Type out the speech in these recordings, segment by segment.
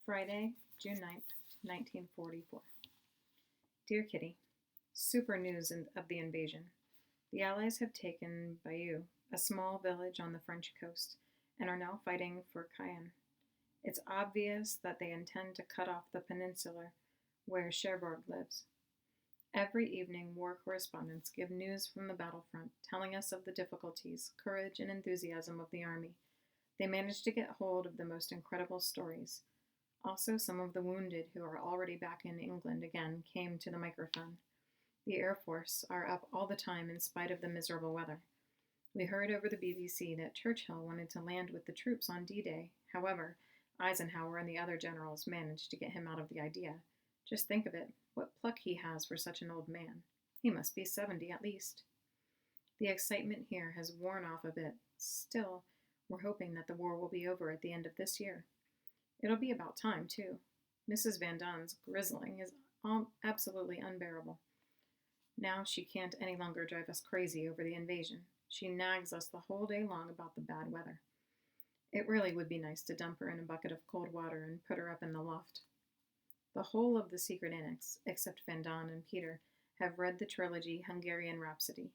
Friday, June 9th, 1944. Dear Kitty, super news of the invasion. The Allies have taken Bayeux, a small village on the French coast, and are now fighting for Caen. It's obvious that they intend to cut off the peninsula where Cherbourg lives. Every evening, war correspondents give news from the battlefront, telling us of the difficulties, courage, and enthusiasm of the army. They manage to get hold of the most incredible stories. Also, some of the wounded who are already back in England again came to the microphone. The Air Force are up all the time in spite of the miserable weather. We heard over the BBC that Churchill wanted to land with the troops on D-Day. However, Eisenhower and the other generals managed to get him out of the idea. Just think of it, what pluck he has for such an old man. He must be 70 at least. The excitement here has worn off a bit. Still, we're hoping that the war will be over at the end of this year. It'll be about time, too. Mrs. Van Don's grizzling is absolutely unbearable. Now she can't any longer drive us crazy over the invasion. She nags us the whole day long about the bad weather. It really would be nice to dump her in a bucket of cold water and put her up in the loft. The whole of the secret annex, except Van Don and Peter, have read the trilogy Hungarian Rhapsody.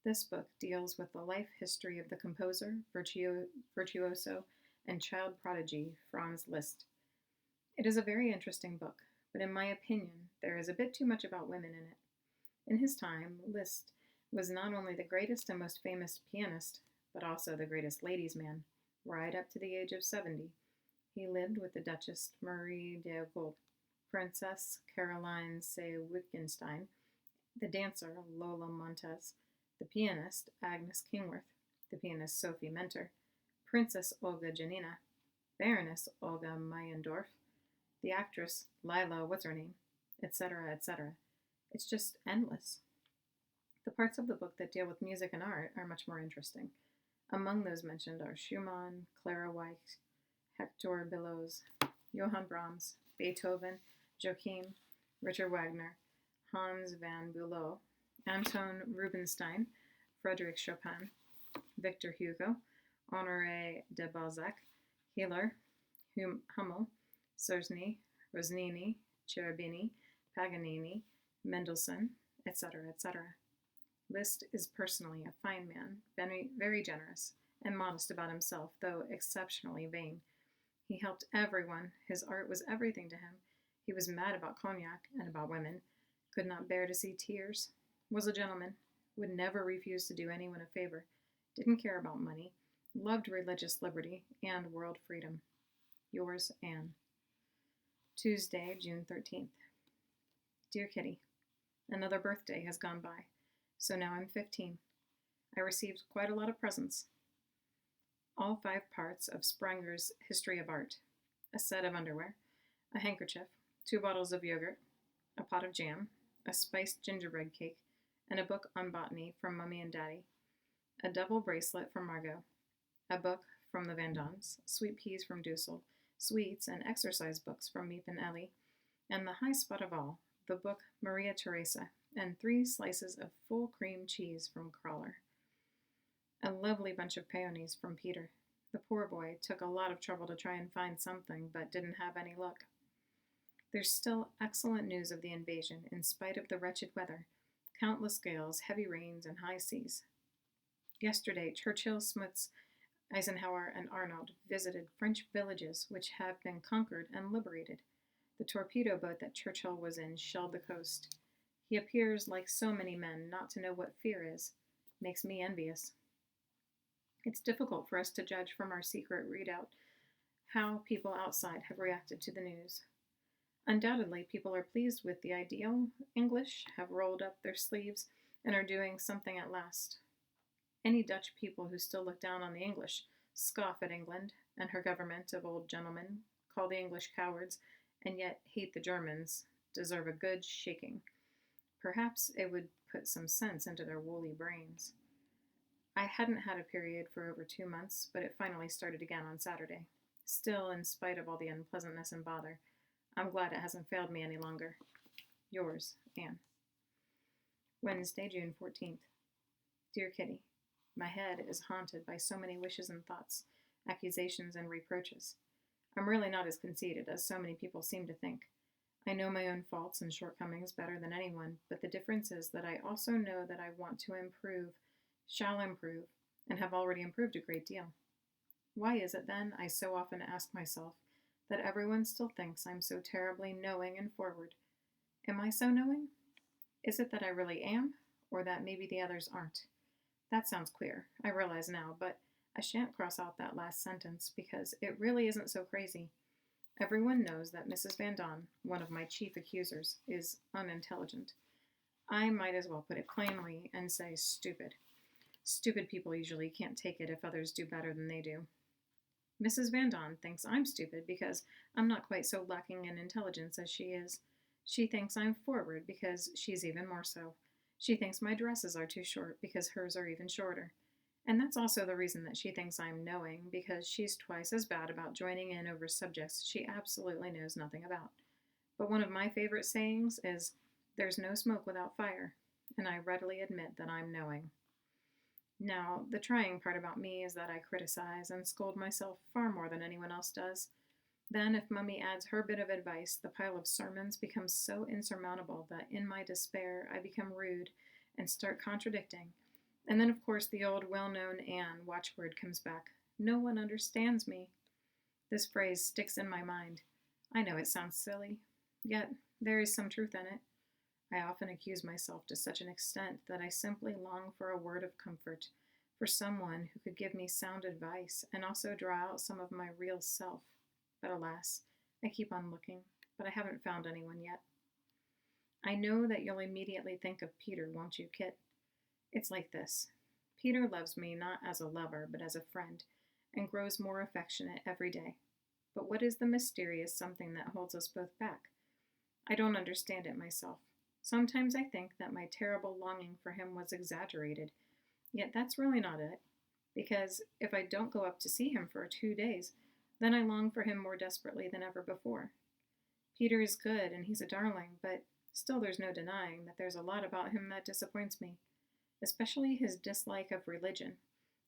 This book deals with the life history of the composer, virtuoso, and child prodigy Franz Liszt. It is a very interesting book, but in my opinion, there is a bit too much about women in it. In his time, Liszt was not only the greatest and most famous pianist, but also the greatest ladies' man, right up to the age of 70. He lived with the Duchess Marie de Gold, Princess Caroline C. Wittgenstein, the dancer Lola Montez, the pianist Agnes Kingworth, the pianist Sophie Mentor, Princess Olga Janina, Baroness Olga Meyendorf, the actress Lila What's-Her-Name, etc., etc. It's just endless. The parts of the book that deal with music and art are much more interesting. Among those mentioned are Schumann, Clara Wieck, Hector Berlioz, Johann Brahms, Beethoven, Joachim, Richard Wagner, Hans van Bülow, Anton Rubinstein, Frédéric Chopin, Victor Hugo, Honoré de Balzac, Hiller, Hummel, Czerny, Rosnini, Cherubini, Paganini, Mendelssohn, etc., etc. Liszt is personally a fine man, very, very generous, and modest about himself, though exceptionally vain. He helped everyone. His art was everything to him. He was mad about cognac and about women, could not bear to see tears, was a gentleman, would never refuse to do anyone a favor, didn't care about money, loved religious liberty and world freedom. Yours, Anne. Tuesday, June 13th. Dear Kitty, another birthday has gone by, so now I'm 15. I received quite a lot of presents. All 5 parts of Spranger's History of Art, a set of underwear, a handkerchief, 2 bottles of yogurt, a pot of jam, a spiced gingerbread cake, and a book on botany from Mummy and Daddy, a double bracelet from Margot, a book from the Van Dons, sweet peas from Dussel, sweets and exercise books from Meep and Ellie, and the high spot of all, the book Maria Theresa, and 3 slices of full cream cheese from Crawler. A lovely bunch of peonies from Peter. The poor boy took a lot of trouble to try and find something, but didn't have any luck. There's still excellent news of the invasion, in spite of the wretched weather, countless gales, heavy rains, and high seas. Yesterday, Churchill, Smuts, Eisenhower, and Arnold visited French villages which have been conquered and liberated. The torpedo boat that Churchill was in shelled the coast. He appears, like so many men, not to know what fear is. Makes me envious. It's difficult for us to judge from our secret readout how people outside have reacted to the news. Undoubtedly, people are pleased with the ideal. English have rolled up their sleeves and are doing something at last. Any Dutch people who still look down on the English, scoff at England and her government of old gentlemen, call the English cowards, and yet hate the Germans, deserve a good shaking. Perhaps it would put some sense into their woolly brains. I hadn't had a period for over 2 months, but it finally started again on Saturday. Still, in spite of all the unpleasantness and bother, I'm glad it hasn't failed me any longer. Yours, Anne. Wednesday, June 14th. Dear Kitty, my head is haunted by so many wishes and thoughts, accusations and reproaches. I'm really not as conceited as so many people seem to think. I know my own faults and shortcomings better than anyone, but the difference is that I also know that I want to improve, shall improve, and have already improved a great deal. Why is it then, I so often ask myself, that everyone still thinks I'm so terribly knowing and forward? Am I so knowing? Is it that I really am, or that maybe the others aren't? That sounds queer, I realize now, but I shan't cross out that last sentence because it really isn't so crazy. Everyone knows that Mrs. Van Don, one of my chief accusers, is unintelligent. I might as well put it plainly and say stupid. Stupid people usually can't take it if others do better than they do. Mrs. Van Don thinks I'm stupid because I'm not quite so lacking in intelligence as she is. She thinks I'm forward because she's even more so. She thinks my dresses are too short because hers are even shorter. And that's also the reason that she thinks I'm knowing, because she's twice as bad about joining in over subjects she absolutely knows nothing about. But one of my favorite sayings is, "There's no smoke without fire," and I readily admit that I'm knowing. Now, the trying part about me is that I criticize and scold myself far more than anyone else does. Then, if Mummy adds her bit of advice, the pile of sermons becomes so insurmountable that in my despair I become rude and start contradicting. And then, of course, the old well-known Anne watchword comes back. No one understands me. This phrase sticks in my mind. I know it sounds silly, yet there is some truth in it. I often accuse myself to such an extent that I simply long for a word of comfort, for someone who could give me sound advice and also draw out some of my real self. But alas, I keep on looking, but I haven't found anyone yet. I know that you'll immediately think of Peter, won't you, Kit? It's like this. Peter loves me not as a lover, but as a friend, and grows more affectionate every day. But what is the mysterious something that holds us both back? I don't understand it myself. Sometimes I think that my terrible longing for him was exaggerated, yet that's really not it, because if I don't go up to see him for 2 days, then I long for him more desperately than ever before. Peter is good and he's a darling, but still there's no denying that there's a lot about him that disappoints me, especially his dislike of religion,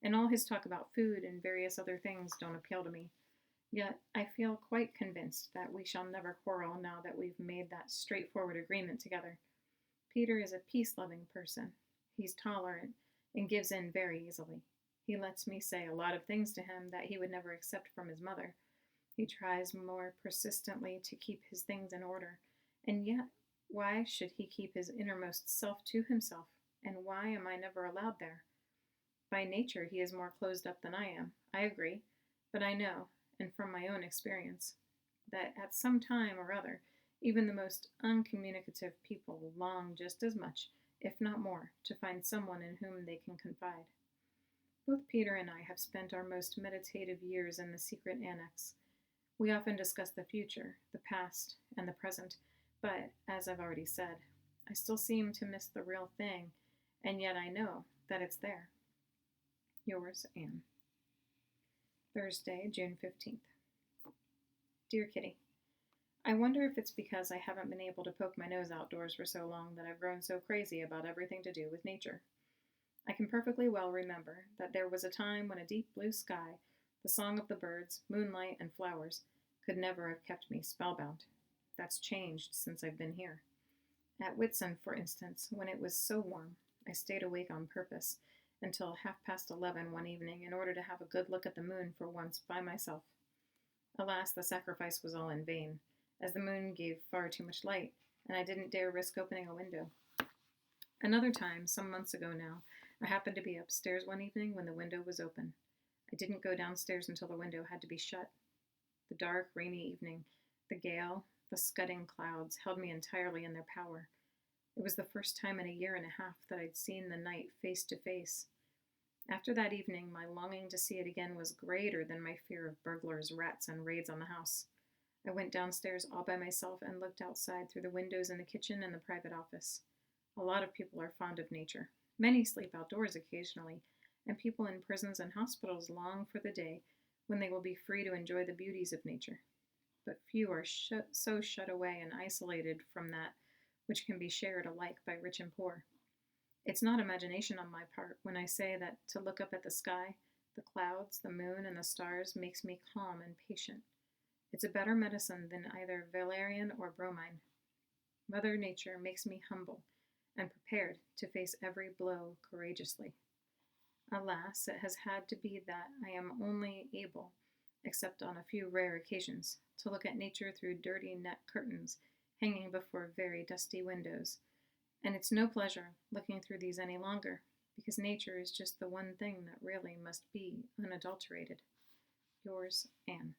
and all his talk about food and various other things don't appeal to me. Yet I feel quite convinced that we shall never quarrel now that we've made that straightforward agreement together. Peter is a peace-loving person. He's tolerant and gives in very easily. He lets me say a lot of things to him that he would never accept from his mother. He tries more persistently to keep his things in order, and yet why should he keep his innermost self to himself? And why am I never allowed there? By nature, he is more closed up than I am, I agree, but I know, and from my own experience, that at some time or other, even the most uncommunicative people long just as much, if not more, to find someone in whom they can confide. Both Peter and I have spent our most meditative years in the secret annex. We often discuss the future, the past, and the present, but, as I've already said, I still seem to miss the real thing, and yet I know that it's there. Yours, Anne. Thursday, June 15th. Dear Kitty, I wonder if it's because I haven't been able to poke my nose outdoors for so long that I've grown so crazy about everything to do with nature. I can perfectly well remember that there was a time when a deep blue sky, the song of the birds, moonlight, and flowers could never have kept me spellbound. That's changed since I've been here. At Whitsun, for instance, when it was so warm, I stayed awake on purpose until 11:30 one evening in order to have a good look at the moon for once by myself. Alas, the sacrifice was all in vain, as the moon gave far too much light, and I didn't dare risk opening a window. Another time, some months ago now, I happened to be upstairs one evening when the window was open. I didn't go downstairs until the window had to be shut. The dark, rainy evening, the gale, the scudding clouds held me entirely in their power. It was the first time in a year and a half that I'd seen the night face to face. After that evening, my longing to see it again was greater than my fear of burglars, rats, and raids on the house. I went downstairs all by myself and looked outside through the windows in the kitchen and the private office. A lot of people are fond of nature. Many sleep outdoors occasionally, and people in prisons and hospitals long for the day when they will be free to enjoy the beauties of nature. But few are so shut away and isolated from that which can be shared alike by rich and poor. It's not imagination on my part when I say that to look up at the sky, the clouds, the moon, and the stars makes me calm and patient. It's a better medicine than either valerian or bromine. Mother Nature makes me humble and prepared to face every blow courageously. Alas, it has had to be that I am only able, except on a few rare occasions, to look at nature through dirty net curtains hanging before very dusty windows. And it's no pleasure looking through these any longer, because nature is just the one thing that really must be unadulterated. Yours, Anne.